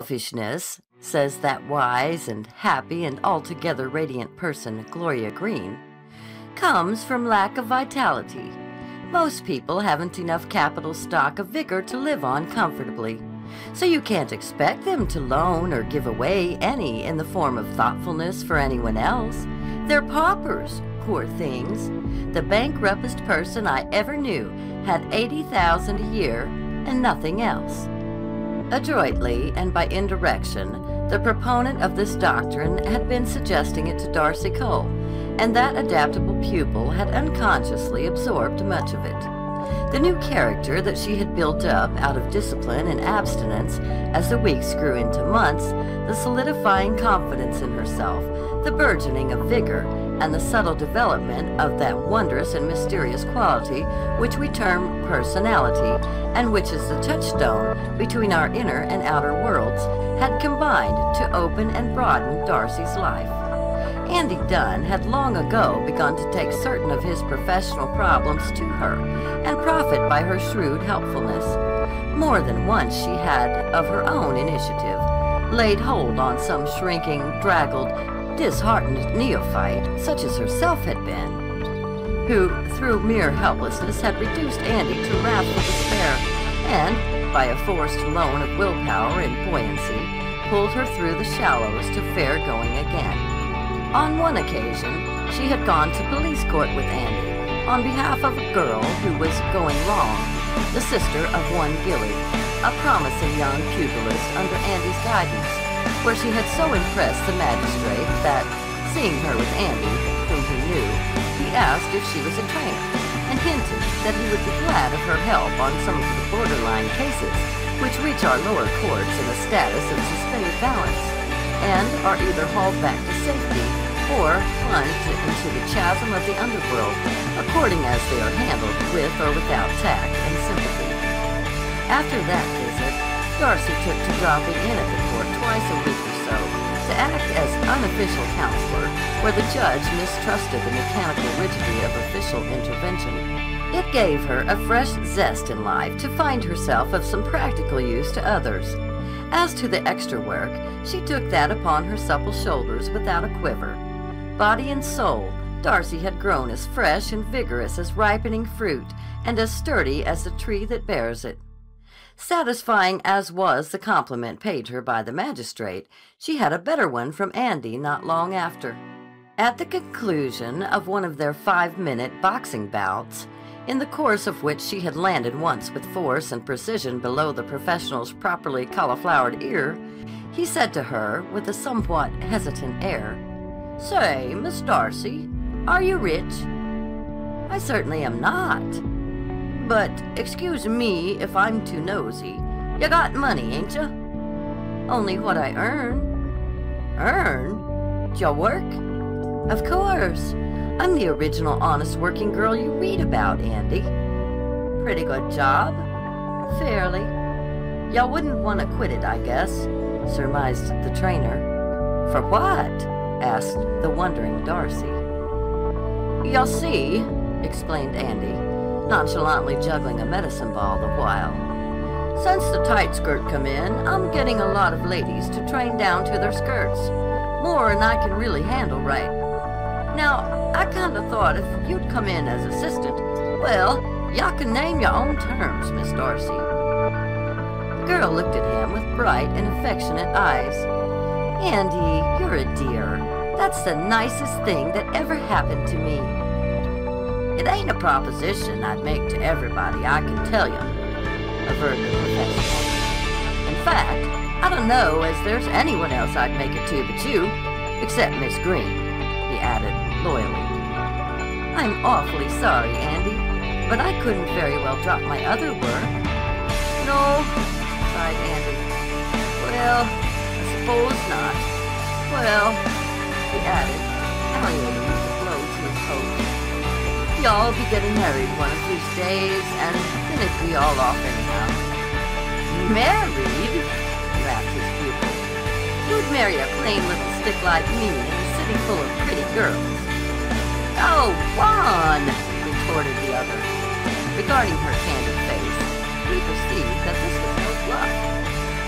Selfishness, says that wise and happy and altogether radiant person, Gloria Green, comes from lack of vitality. Most people haven't enough capital stock of vigor to live on comfortably, so you can't expect them to loan or give away any in the form of thoughtfulness for anyone else. They're paupers, poor things. The bankruptest person I ever knew had $80,000 a year and nothing else. Adroitly and by indirection, the proponent of this doctrine had been suggesting it to Darcy Cole, and that adaptable pupil had unconsciously absorbed much of it. The new character that she had built up out of discipline and abstinence as the weeks grew into months, the solidifying confidence in herself, the burgeoning of vigor, and the subtle development of that wondrous and mysterious quality which we term personality, and which is the touchstone between our inner and outer worlds, had combined to open and broaden Darcy's life. Andy Dunn had long ago begun to take certain of his professional problems to her and profit by her shrewd helpfulness. More than once she had, of her own initiative, laid hold on some shrinking, draggled, disheartened neophyte, such as herself had been, who, through mere helplessness, had reduced Andy to wrathful despair, and, by a forced loan of willpower and buoyancy, pulled her through the shallows to fair going again. On one occasion, she had gone to police court with Andy on behalf of a girl who was going wrong, the sister of one Gilly, a promising young pugilist under Andy's guidance, where she had so impressed the magistrate that, seeing her with Andy, whom he knew, he asked if she was a trainer, and hinted that he would be glad of her help on some of the borderline cases which reach our lower courts in a status of suspended balance, and are either hauled back to safety or plunged into the chasm of the underworld, according as they are handled with or without tact and sympathy. After that visit, Darcy took to dropping in at the court twice a week or so to act as unofficial counselor where the judge mistrusted the mechanical rigidity of official intervention. It gave her a fresh zest in life to find herself of some practical use to others. As to the extra work, she took that upon her supple shoulders without a quiver. Body and soul, Darcy had grown as fresh and vigorous as ripening fruit, and as sturdy as the tree that bears it. Satisfying as was the compliment paid her by the magistrate, she had a better one from Andy not long after. At the conclusion of one of their 5-minute boxing bouts, in the course of which she had landed once with force and precision below the professional's properly cauliflowered ear, he said to her with a somewhat hesitant air, "Say, Miss Darcy, are you rich?" "I certainly am not." "But, excuse me if I'm too nosy, you got money, ain't you?" "Only what I earn." "Earn? D'ya work?" "Of course. I'm the original honest working girl you read about, Andy." "Pretty good job?" "Fairly." "Ya wouldn't want to quit it, I guess," surmised the trainer. "For what?" asked the wondering Darcy. "You'll see," explained Andy, nonchalantly juggling a medicine ball the while. "Since the tight skirt come in, I'm getting a lot of ladies to train down to their skirts, more'n I can really handle right. Now, I kinda thought if you'd come in as assistant, well, ya can name your own terms, Miss Darcy." The girl looked at him with bright and affectionate eyes. "Andy, you're a dear. That's the nicest thing that ever happened to me." "It ain't a proposition I'd make to everybody, I can tell you," averred the professional. "In fact, I don't know as there's anyone else I'd make it to but you, except Miss Green," he added loyally. "I'm awfully sorry, Andy, but I couldn't very well drop my other work." "No," sighed Andy. "Well, I suppose not. Well," he added, palliating with a blow to his coat, "y'all be getting married one of these days, and then it'd be all off anyhow." "Married?" laughed his pupil. "Who'd marry a plain little stick like me in a city full of pretty girls?" "Go on," retorted the other. Regarding her candid face, he perceived that this was no bluff.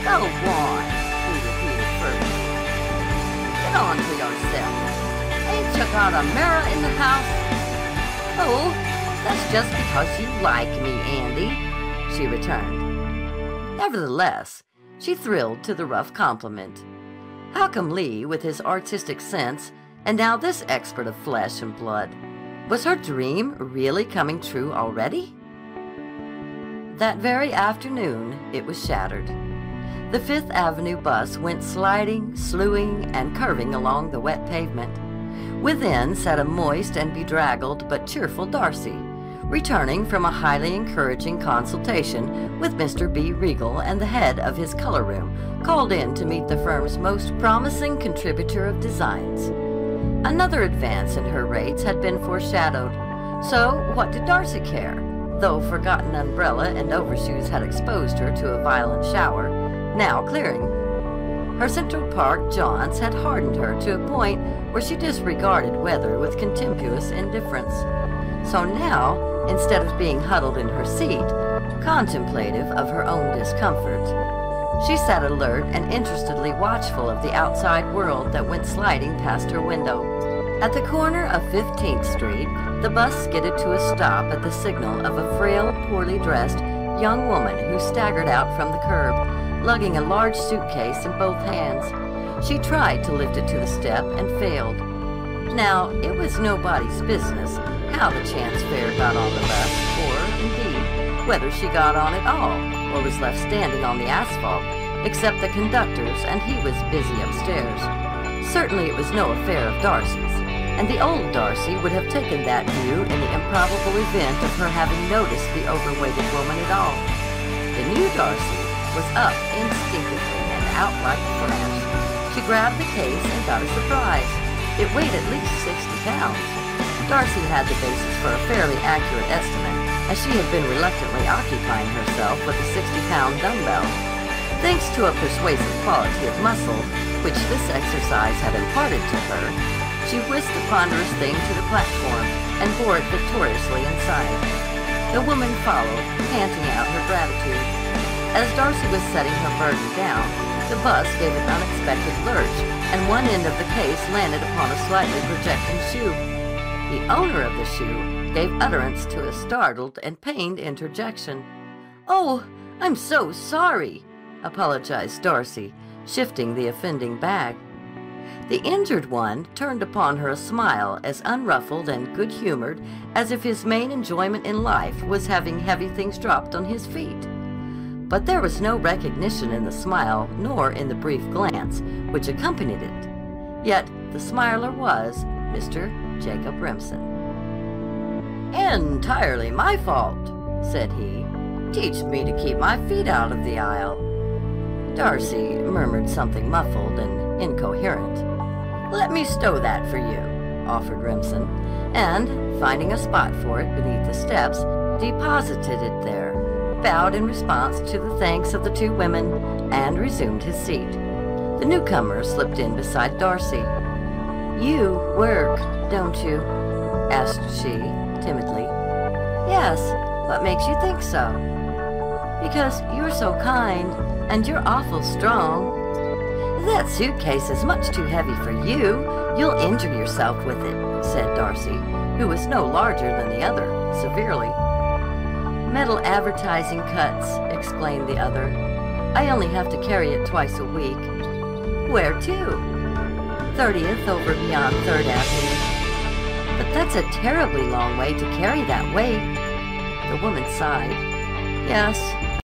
"Go on," he got a mirror in the house?" "Oh, that's just because you like me, Andy," she returned. Nevertheless, she thrilled to the rough compliment. How come Lee, with his artistic sense, and now this expert of flesh and blood, was her dream really coming true already? That very afternoon, it was shattered. The Fifth Avenue bus went sliding, slewing, and curving along the wet pavement. Within sat a moist and bedraggled but cheerful Darcy, returning from a highly encouraging consultation with Mr. B. Regal and the head of his color room, called in to meet the firm's most promising contributor of designs. Another advance in her rates had been foreshadowed, so what did Darcy care? Though forgotten umbrella and overshoes had exposed her to a violent shower, now clearing. Her Central Park jaunts had hardened her to a point where she disregarded weather with contemptuous indifference. So now, instead of being huddled in her seat, contemplative of her own discomfort, she sat alert and interestedly watchful of the outside world that went sliding past her window. At the corner of 15th Street, the bus skidded to a stop at the signal of a frail, poorly dressed young woman who staggered out from the curb, lugging a large suitcase in both hands. She tried to lift it to the step and failed. Now, it was nobody's business how the chance fare got on the bus, or, indeed, whether she got on at all, or was left standing on the asphalt, except the conductor's, and he was busy upstairs. Certainly it was no affair of Darcy's, and the old Darcy would have taken that view in the improbable event of her having noticed the overweighted woman at all. The new Darcy was up instinctively and out like a flash. She grabbed the case and got a surprise. It weighed at least 60 pounds. Darcy had the basis for a fairly accurate estimate, as she had been reluctantly occupying herself with a 60-pound dumbbell. Thanks to a persuasive quality of muscle, which this exercise had imparted to her, she whisked the ponderous thing to the platform and bore it victoriously inside. The woman followed, panting out her gratitude. As Darcy was setting her burden down, the bus gave an unexpected lurch, and one end of the case landed upon a slightly projecting shoe. The owner of the shoe gave utterance to a startled and pained interjection. "Oh, I'm so sorry," apologized Darcy, shifting the offending bag. The injured one turned upon her a smile as unruffled and good-humored as if his main enjoyment in life was having heavy things dropped on his feet. But there was no recognition in the smile nor in the brief glance which accompanied it. Yet the smiler was Mr. Jacob Remsen. "Entirely my fault," said he. "Teach me to keep my feet out of the aisle." Darcy murmured something muffled and incoherent. "Let me stow that for you," offered Remsen, and, finding a spot for it beneath the steps, deposited it there, bowed in response to the thanks of the two women, and resumed his seat. The newcomer slipped in beside Darcy. "You work, don't you?" asked she, timidly. "Yes. What makes you think so?" "Because you're so kind, and you're awful strong." "That suitcase is much too heavy for you. You'll injure yourself with it," said Darcy, who was no larger than the other, severely. "Metal advertising cuts," explained the other. "I only have to carry it twice a week." "Where to?" 30th over beyond 3rd Avenue. "But that's a terribly long way to carry that weight." The woman sighed. "Yes,